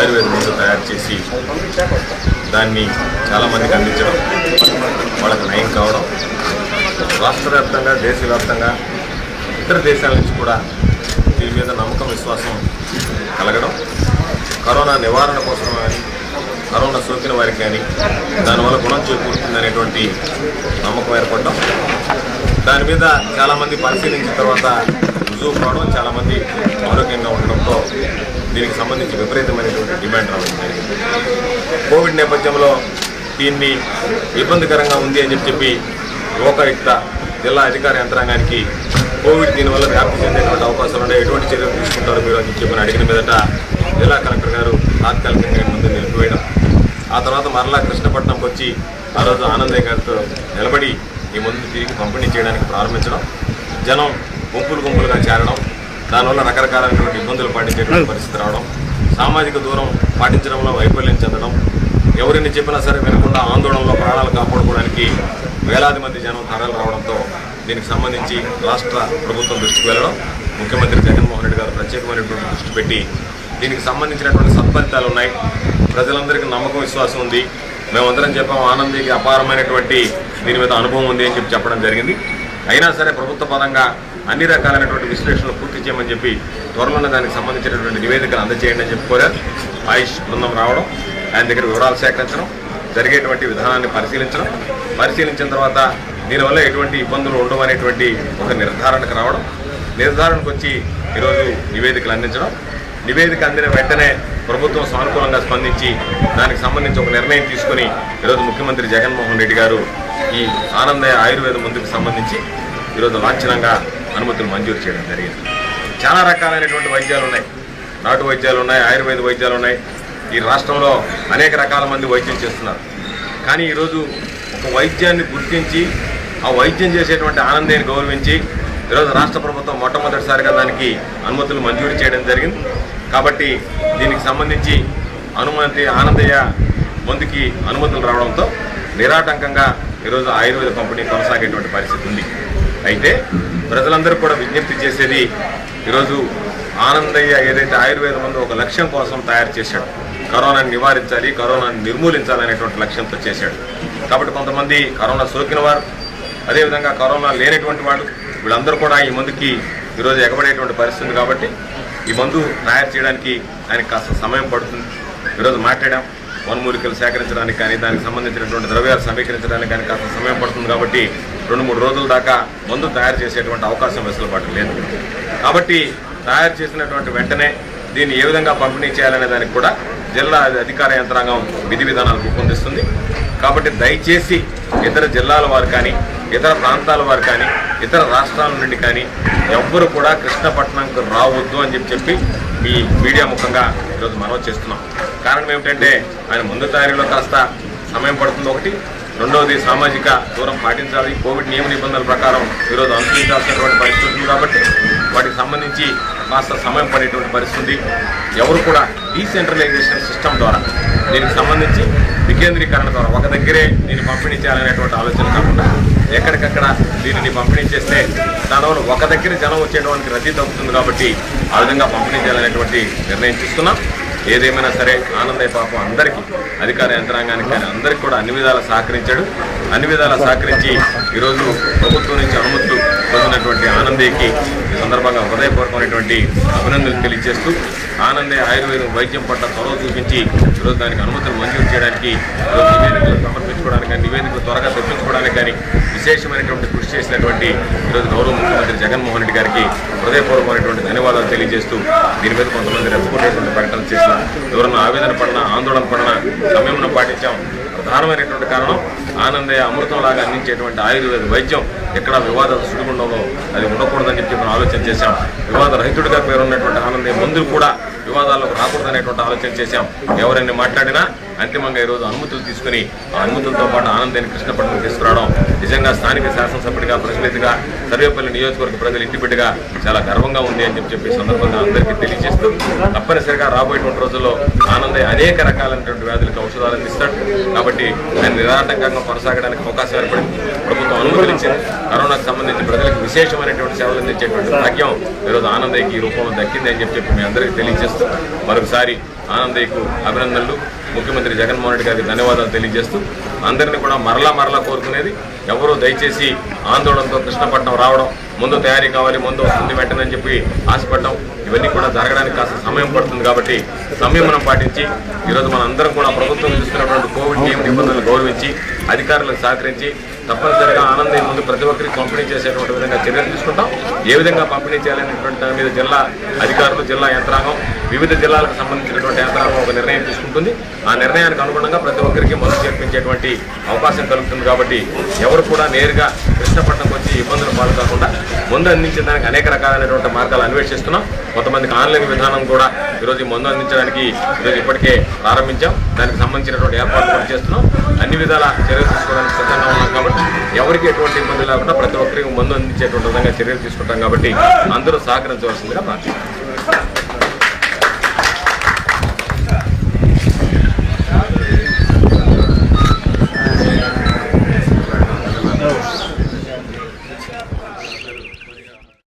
ఆయుర్వేద మందు తయారు చేసి దాన్ని చాలామందికి అందించడం, వాళ్ళకి నయం కావడం, రాష్ట్ర వ్యాప్తంగా దేశవ్యాప్తంగా ఇతర దేశాల నుంచి కూడా దీని మీద నమ్మకం విశ్వాసం కలగడం, కరోనా నివారణ కోసం కానీ కరోనా సోకిన వారికి కానీ దానివల్ల గుణం చేకూరుతుందనేటువంటి నమ్మకం ఏర్పడడం, దాని మీద చాలామంది పరిశీలించిన తర్వాత రుజువు కావడం, చాలామంది ఆరోగ్యంగా ఉండడంతో దీనికి సంబంధించి విపరీతమైనటువంటి డిమాండ్ రావడం జరిగింది. కోవిడ్ నేపథ్యంలో దీన్ని ఇబ్బందికరంగా ఉంది అని చెప్పి లోకాయుక్త జిల్లా అధికార యంత్రాంగానికి కోవిడ్ దీనివల్ల వ్యాప్తి చెందేటువంటి అవకాశాలు ఉన్నాయి, ఎటువంటి చర్యలు తీసుకుంటారు మీరు అని చెప్పి అడిగిన మీదట జిల్లా కలెక్టర్ గారు తాత్కాలికంగా ముందు నిలిపివేయడం, ఆ తర్వాత మరలా కృష్ణపట్నంకి వచ్చి ఆ రోజు ఆనందయ్య గారితో నిలబడి ఈ మందు తిరిగి పంపిణీ చేయడానికి ప్రారంభించడం, జనం గుంపులుగా చేరడం, దానివల్ల రకరకాలైనటువంటి ఇబ్బందులు పాటించేటువంటి పరిస్థితి రావడం, సామాజిక దూరం పాటించడంలో వైఫల్యం చెందడం, ఎవరిని చెప్పినా సరే వినకుండా ఆందోళనలో ప్రాణాలు కాపాడుకోవడానికి వేలాది మంది జనం తరలి రావడంతో దీనికి సంబంధించి రాష్ట్ర ప్రభుత్వం దృష్టికి వెళ్ళడం, ముఖ్యమంత్రి జగన్మోహన్ రెడ్డి గారు ప్రత్యేకమైనటువంటి దృష్టి పెట్టి దీనికి సంబంధించినటువంటి సత్ఫలితాలు ఉన్నాయి, ప్రజలందరికీ నమ్మకం విశ్వాసం ఉంది, మేమందరం చెప్పాము ఆనందీకి అపారమైనటువంటి దీని మీద అనుభవం ఉంది అని చెప్పడం జరిగింది. అయినా సరే ప్రభుత్వ పరంగా అన్ని రకాలైనటువంటి విశ్లేషణలు పూర్తి చేయమని చెప్పి త్వరలోనే దానికి సంబంధించినటువంటి నివేదికలు అందజేయండి అని చెప్పి కోరారు. ఆయుష్ బృందం రావడం, ఆయన దగ్గర వివరాలు సేకరించడం, జరిగేటువంటి విధానాన్ని పరిశీలించిన తర్వాత దీనివల్ల ఎటువంటి ఇబ్బందులు ఉండవు అనేటువంటి ఒక నిర్ధారణకు రావడం, నిర్ధారణకు వచ్చి ఈరోజు నివేదికలు అందించడం, నివేదిక అందిన వెంటనే ప్రభుత్వం సానుకూలంగా స్పందించి దానికి సంబంధించి ఒక నిర్ణయం తీసుకుని ఈరోజు ముఖ్యమంత్రి జగన్మోహన్ రెడ్డి గారు ఈ ఆనందయ్య ఆయుర్వేద మందుకు సంబంధించి ఈరోజు లాంఛనంగా అనుమతులు మంజూరు చేయడం జరిగింది. చాలా రకాలైనటువంటి వైద్యాలు ఉన్నాయి, నాటు వైద్యాలు ఉన్నాయి, ఆయుర్వేద వైద్యాలు ఉన్నాయి. ఈ రాష్ట్రంలో అనేక రకాల మంది వైద్యం చేస్తున్నారు. కానీ ఈరోజు ఒక వైద్యాన్ని గుర్తించి ఆ వైద్యం చేసేటువంటి ఆనందాన్ని గౌరవించి ఈరోజు రాష్ట్ర ప్రభుత్వం మొట్టమొదటిసారిగా దానికి అనుమతులు మంజూరు చేయడం జరిగింది. కాబట్టి దీనికి సంబంధించి ఆనందయ్య మందుకి అనుమతులు రావడంతో నిరాటంకంగా ఈరోజు ఆయుర్వేద పంపిణీ కొనసాగేటువంటి పరిస్థితి ఉంది. అయితే ప్రజలందరూ కూడా విజ్ఞప్తి చేసేది, ఈరోజు ఆనందయ్య ఏదైతే ఆయుర్వేద మందు ఒక లక్ష్యం కోసం తయారు చేశాడు, కరోనాని నివారించాలి, కరోనాని నిర్మూలించాలనేటువంటి లక్ష్యంతో చేశాడు. కాబట్టి కొంతమంది కరోనా సోకిన వారు, అదేవిధంగా కరోనా లేనటువంటి వాళ్ళు, వీళ్ళందరూ కూడా ఈ మందుకి ఈరోజు ఎగబడేటువంటి పరిస్థితి. కాబట్టి ఈ మందు తయారు చేయడానికి ఆయనకి కాస్త సమయం పడుతుంది. ఈరోజు మాట్లాడాం, వనమూలికలు సేకరించడానికి కానీ దానికి సంబంధించినటువంటి ద్రవ్యాలు సమీకరించడానికి కానీ కాస్త సమయం పడుతుంది. కాబట్టి 2-3 రోజుల దాకా మందు తయారు చేసేటువంటి అవకాశం వెసులుబాటు లేదు. కాబట్టి తయారు చేసినటువంటి వెంటనే దీన్ని ఏ విధంగా పంపిణీ చేయాలనే దానికి కూడా జిల్లా అధికార యంత్రాంగం విధి విధానాలు రూపొందిస్తుంది. కాబట్టి దయచేసి ఇతర జిల్లాల వారు కానీ, ఇతర ప్రాంతాల వారు కానీ, ఇతర రాష్ట్రాల నుండి కానీ ఎవ్వరు కూడా కృష్ణపట్నంకు రావద్దు అని చెప్పి మీ మీడియా ముఖంగా ఈరోజు మనవి చేస్తున్నాం. కారణం ఏమిటంటే ఆయన ముందు తయారీలో కాస్త సమయం పడుతుంది ఒకటి, రెండవది సామాజిక దూరం పాటించాలి, కోవిడ్ నియమ నిబంధనల ప్రకారం ఈరోజు అనుసరించాల్సినటువంటి పరిస్థితి ఉంది. కాబట్టి వాటికి సంబంధించి కాస్త సమయం పడేటువంటి పరిస్థితి. ఎవరు కూడా డీసెంట్రలైజేషన్ సిస్టమ్ ద్వారా దీనికి సంబంధించి వికేంద్రీకరణ ద్వారా ఒక దగ్గరే దీన్ని పంపిణీ చేయాలనేటువంటి ఆలోచన కాకుండా ఎక్కడికక్కడ దీనిని పంపిణీ చేస్తే దానివల్ల ఒక దగ్గర జనం వచ్చేటువంటి రద్దీ తగ్గుతుంది. కాబట్టి ఆ విధంగా పంపిణీ చేయాలనేటువంటి నిర్ణయం తీసుకున్నాం. ఏదేమైనా సరే ఆనందయ్య పాపం అందరికీ, అధికార యంత్రాంగానికి కానీ అందరికీ కూడా అన్ని విధాలా సహకరించాడు. అన్ని విధాలా సహకరించి ఈరోజు ప్రభుత్వం నుంచి అనుమతులు పొందినటువంటి ఆనందయ్యకి ఈ సందర్భంగా హృదయపూర్వకమైనటువంటి అభినందనలు తెలియజేస్తూ ఆనందయ్య ఆయుర్వేద వైద్యం పట్ల చొరవ చూపించి ఈరోజు దానికి అనుమతులు మంజూరు చేయడానికి, ఈరోజు నివేదికలు సమర్పించుకోవడానికి కానీ, నివేదికలు త్వరగా తెప్పించుకోవడానికి కానీ విశేషమైనటువంటి కృషి చేసినటువంటి ఈరోజు గౌరవ ముఖ్యమంత్రి జగన్మోహన్ రెడ్డి గారికి హృదయపూర్వకమైనటువంటి ధన్యవాదాలు తెలియజేస్తూ దీని మీద కొంతమంది రెచ్చగొట్టేటువంటి ప్రకటన చేసిన, ఎవరన్నా ఆవేదన పడినా ఆందోళన పడినా సమయంలో పాటించాం. ప్రధానమైనటువంటి కారణం ఆనందయ్య అమృతంలాగా అందించేటువంటి ఆయుర్వేద వైద్యం ఎక్కడ వివాదాలు సుడిగుండంలో అది ఉండకూడదని చెప్పి మనం ఆలోచన చేశాం. వివాద రహితుడిగా పేరున్నటువంటి ఆనందయ్య మందులు కూడా వివాదాలకు రాకూడదనేటువంటి ఆలోచన చేశాం. ఎవరైనా మాట్లాడినా అంతిమంగా ఈరోజు అనుమతులు తీసుకుని ఆ అనుమతులతో పాటు ఆనందాన్ని కృష్ణపట్నం తీసుకురావడం నిజంగా స్థానిక శాసనసభ్యుడిగా, ప్రతినిధిగా, సర్వేపల్లి నియోజకవర్గ ప్రజలు ఇంటి బిడ్డగా చాలా గర్వంగా ఉంది అని చెప్పి సందర్భంగా అందరికీ తెలియజేస్తూ తప్పనిసరిగా రాబోయేటువంటి రోజుల్లో ఆనందయ్య అనేక రకాలైనటువంటి వ్యాధులకు ఔషధాలు అందిస్తాడు. కాబట్టి ఆయన నిరాటంకంగా కొనసాగడానికి అవకాశం ఏర్పడింది. ప్రభుత్వం అనుమతులు ఇచ్చింది. కరోనాకు సంబంధించి ప్రజలకు విశేషమైనటువంటి సేవలు అందించేటువంటి భాగ్యం ఈరోజు ఆనందయ్యకి ఈ రూపంలో దక్కింది అని చెప్పి మీ అందరికీ తెలియజేస్తూ మరొకసారి ఆనందయ్యకు అభినందనలు, ముఖ్యమంత్రి జగన్మోహన్ రెడ్డి గారికి ధన్యవాదాలు తెలియజేస్తూ అందరినీ కూడా మరలా కోరుకునేది ఎవరూ దయచేసి ఆందోళనతో కృష్ణపట్నం రావడం, ముందు తయారీ కావాలి, ముందు వస్తుంది వెంటనే అని చెప్పి ఆశపడడం ఇవన్నీ కూడా జరగడానికి కాస్త సమయం పడుతుంది. కాబట్టి సంయమనం పాటించి ఈరోజు మన అందరం కూడా ప్రభుత్వం చూస్తున్నటువంటి కోవిడ్ నియమ నిబంధనలు గౌరవించి అధికారులకు సహకరించి తప్పనిసరిగా ఆనందయ్య ముందు ప్రతి ఒక్కరికి పంపిణీ చేసేటువంటి విధంగా చర్యలు తీసుకుంటాం. ఏ విధంగా పంపిణీ చేయాలనేటువంటి దాని మీద జిల్లా అధికారులు, జిల్లా యంత్రాంగం, వివిధ జిల్లాలకు సంబంధించినటువంటి యంత్రాంగం ఒక నిర్ణయం తీసుకుంటుంది. ఆ నిర్ణయానికి అనుగుణంగా ప్రతి ఒక్కరికి మందు చేర్పించేటువంటి అవకాశం కలుగుతుంది. కాబట్టి ఎవరు కూడా నేరుగా కృష్ణపట్నంకి వచ్చి ఇబ్బందులు పాలు కాకుండా మందు అందించడానికి అనేక రకాలైనటువంటి మార్గాలు అన్వేషిస్తున్నాం. కొంతమందికి ఆన్లైన్ విధానం కూడా ఈరోజు మందు అందించడానికి ఈరోజు ఇప్పటికే ప్రారంభించాం. దానికి సంబంధించినటువంటి ఏర్పాట్లు కూడా చేస్తున్నాం. అన్ని విధాల చర్యలు తీసుకోవడానికి సిద్ధంగా ఉన్నాం. కాబట్టి ఎవరికి ఎటువంటి ఇబ్బంది లేకుండా ప్రతి ఒక్కరికి మందు అందించేటువంటి విధంగా చర్యలు తీసుకుంటాం. కాబట్టి అందరూ సహకరించవలసిందిగా ప్రార్థిస్తున్నాం.